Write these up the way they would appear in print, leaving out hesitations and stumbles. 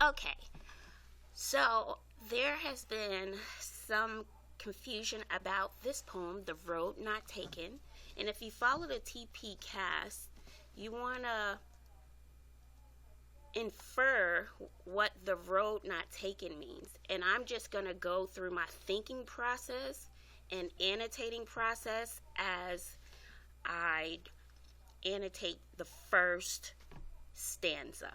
Okay, so there has been some confusion about this poem, The Road Not Taken. And if you follow the TP cast, you want to infer what the road not taken means. And I'm just going to go through my thinking process and annotating process as I annotate the first stanza.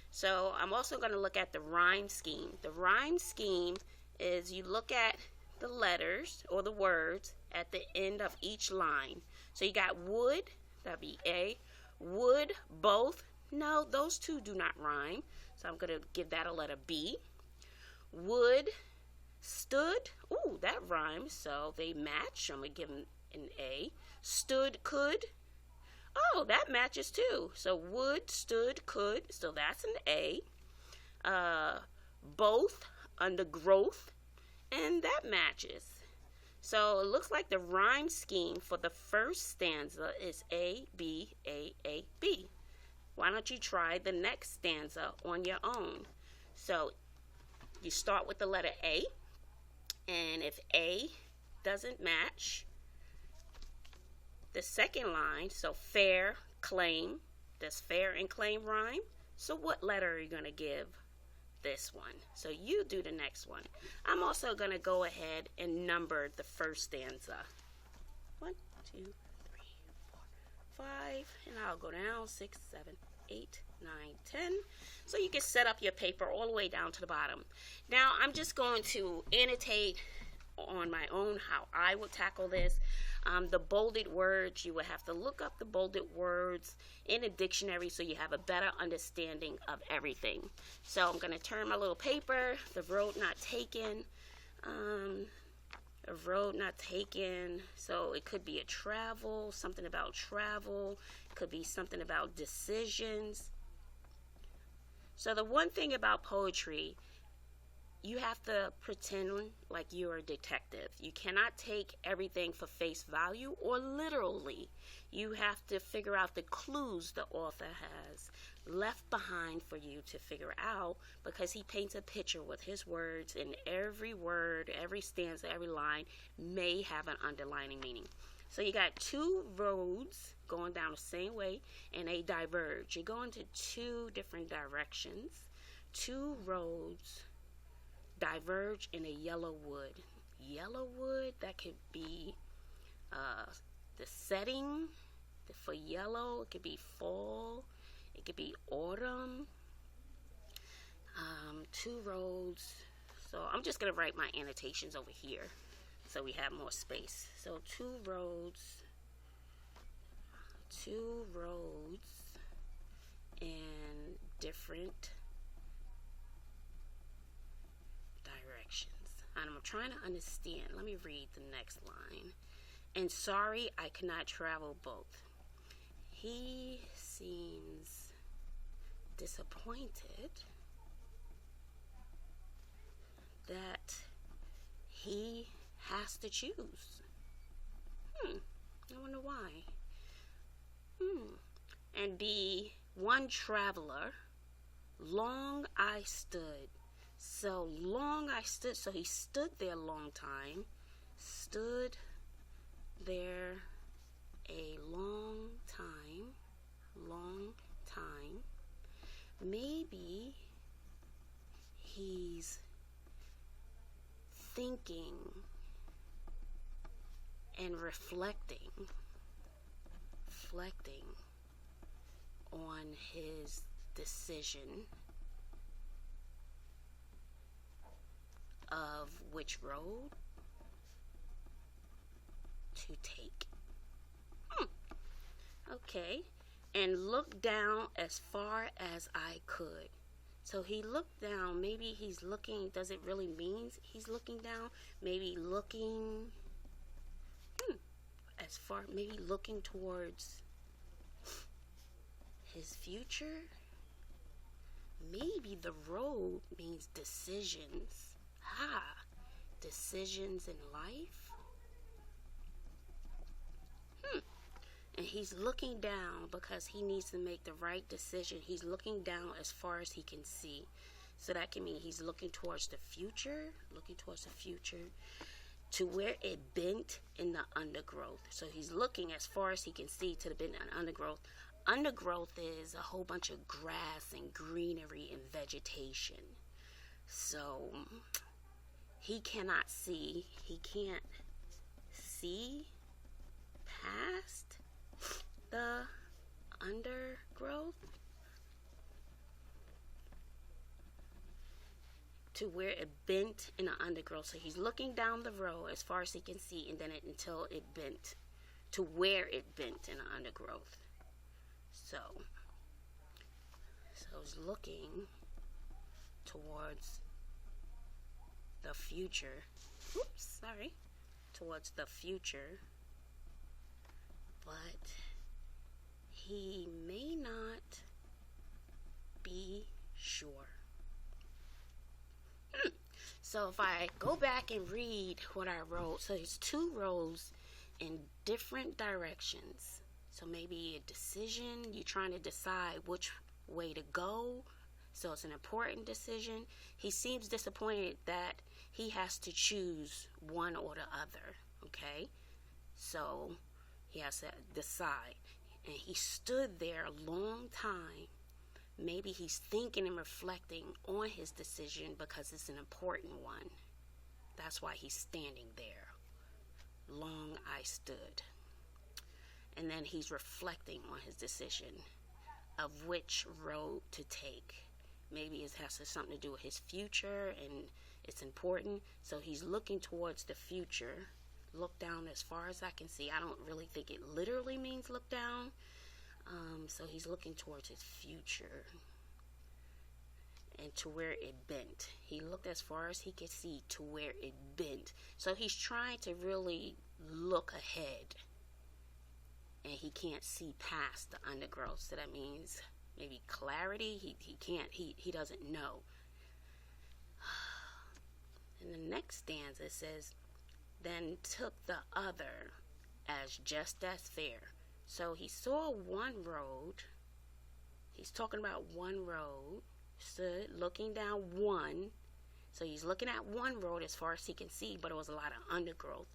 So I'm also going to look at the rhyme scheme. The rhyme scheme is you look at the letters or the words at the end of each line. So you got would, that'd be A. Would, both. No, those two do not rhyme. So I'm going to give that a letter B. Would, stood. Ooh, that rhymes. So they match. I'm going to give them an A. Stood, could. Oh, that matches too. So would, stood, could. So that's an A. Both, under growth. And that matches. So it looks like the rhyme scheme for the first stanza is A, B, A, B. Why don't you try the next stanza on your own? So you start with the letter A. And if A doesn't match, the second line, so fair, claim, does fair and claim rhyme? So what letter are you going to give this one? So you do the next one. I'm also going to go ahead and number the first stanza. 1, 2, 3, 4, 5, and I'll go down 6, 7, 8, 9, 10. So you can set up your paper all the way down to the bottom. Now I'm just going to annotate on my own how I would tackle this. The bolded words, you would have to look up the bolded words in a dictionary so you have a better understanding of everything. So I'm going to turn my little paper, the road not taken, a road not taken. So it could be a travel, something about travel, it could be something about decisions. So the one thing about poetry, you have to pretend like you're a detective. You cannot take everything for face value or literally. You have to figure out the clues the author has left behind for you to figure out, because he paints a picture with his words, and every word, every stanza, every line may have an underlining meaning. So you got two roads going down the same way and they diverge. You go into two different directions. Two roads diverge in a yellow wood. Yellow wood, that could be the setting for yellow. It could be fall. It could be autumn. Two roads. So I'm just going to write my annotations over here so we have more space. So two roads in different directions. And I'm trying to understand. Let me read the next line. And sorry I cannot travel both. He seems disappointed that he has to choose. I wonder why. And be one traveler. Long I stood. So long I stood. So he stood there a long time. Stood there a long time. Long time. Maybe he's thinking and reflecting on his decision of which road to take. Okay. And look down as far as I could. So he looked down. Maybe he's looking. Does it really mean he's looking down? Maybe looking as far, maybe looking towards his future. Maybe the road means decisions. Decisions in life. And he's looking down because he needs to make the right decision. He's looking down as far as he can see. So that can mean he's looking towards the future, to where it bent in the undergrowth. So he's looking as far as he can see to the bent in the undergrowth. Undergrowth is a whole bunch of grass and greenery and vegetation. So he can't see past the undergrowth to where it bent in the undergrowth. So he's looking down the road as far as he can see, and then until it bent to where it bent in the undergrowth. So he's looking towards the future. Towards the future, but he may not be sure. So if I go back and read what I wrote, so there's 2 rows in different directions. So maybe a decision, you're trying to decide which way to go. So it's an important decision. He seems disappointed that he has to choose one or the other, okay? So he has to decide. And he stood there a long time. Maybe he's thinking and reflecting on his decision because it's an important one. That's why he's standing there. Long I stood. And then he's reflecting on his decision of which road to take. Maybe it has something to do with his future and it's important. So he's looking towards the future. Look down as far as I can see. I don't really think it literally means look down. So he's looking towards his future and to where it bent. He looked as far as he could see to where it bent. So he's trying to really look ahead. And he can't see past the undergrowth. So that means maybe clarity. He doesn't know. In the next stanza it says, then took the other as just as fair. So he saw one road. He's talking about one road. Stood looking down one. So he's looking at one road as far as he can see, but it was a lot of undergrowth.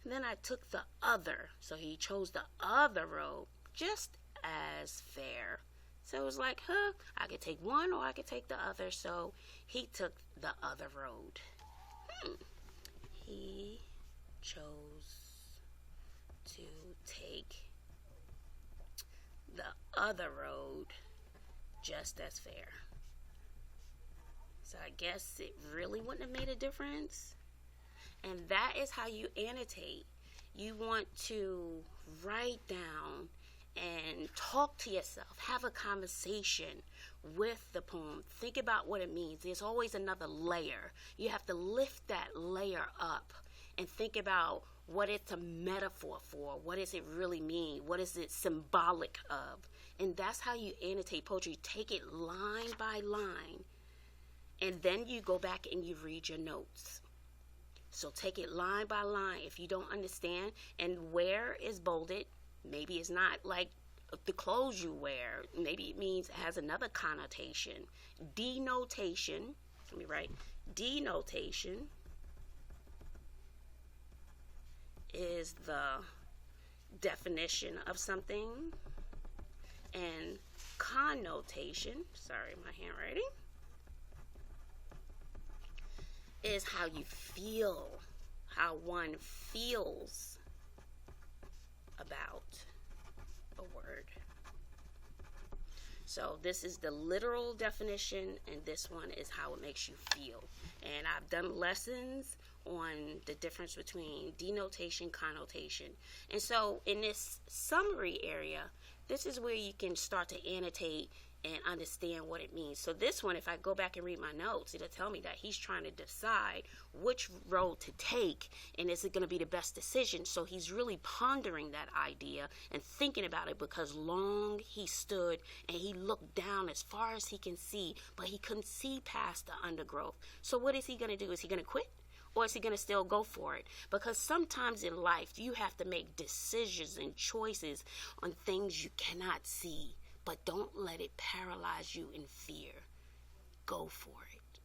Then I took the other. So he chose the other road just as fair. So it was like, I could take one or I could take the other. So he took the other road. He chose to take the other road just as fair. So I guess it really wouldn't have made a difference. And that is how you annotate. You want to write down and talk to yourself. Have a conversation with the poem. Think about what it means. There's always another layer. You have to lift that layer up and think about what it's a metaphor for. What does it really mean? What is it symbolic of? And that's how you annotate poetry. Take it line by line. And then you go back and you read your notes. So take it line by line. If you don't understand, and where is bolded, maybe it's not like the clothes you wear. Maybe it means it has another connotation. Denotation. Let me write. Denotation is the definition of something. And connotation, sorry, my handwriting, is how you feel, how one feels about a word. So this is the literal definition, and this one is how it makes you feel. And I've done lessons on the difference between denotation, connotation. And so in this summary area, this is where you can start to annotate and understand what it means. So this one, if I go back and read my notes, it'll tell me that he's trying to decide which road to take, and is it going to be the best decision. So he's really pondering that idea and thinking about it, because long he stood and he looked down as far as he can see, but he couldn't see past the undergrowth. So what is he going to do? Is he going to quit? Or is he going to still go for it? Because sometimes in life, you have to make decisions and choices on things you cannot see. but don't let it paralyze you in fear. Go for it.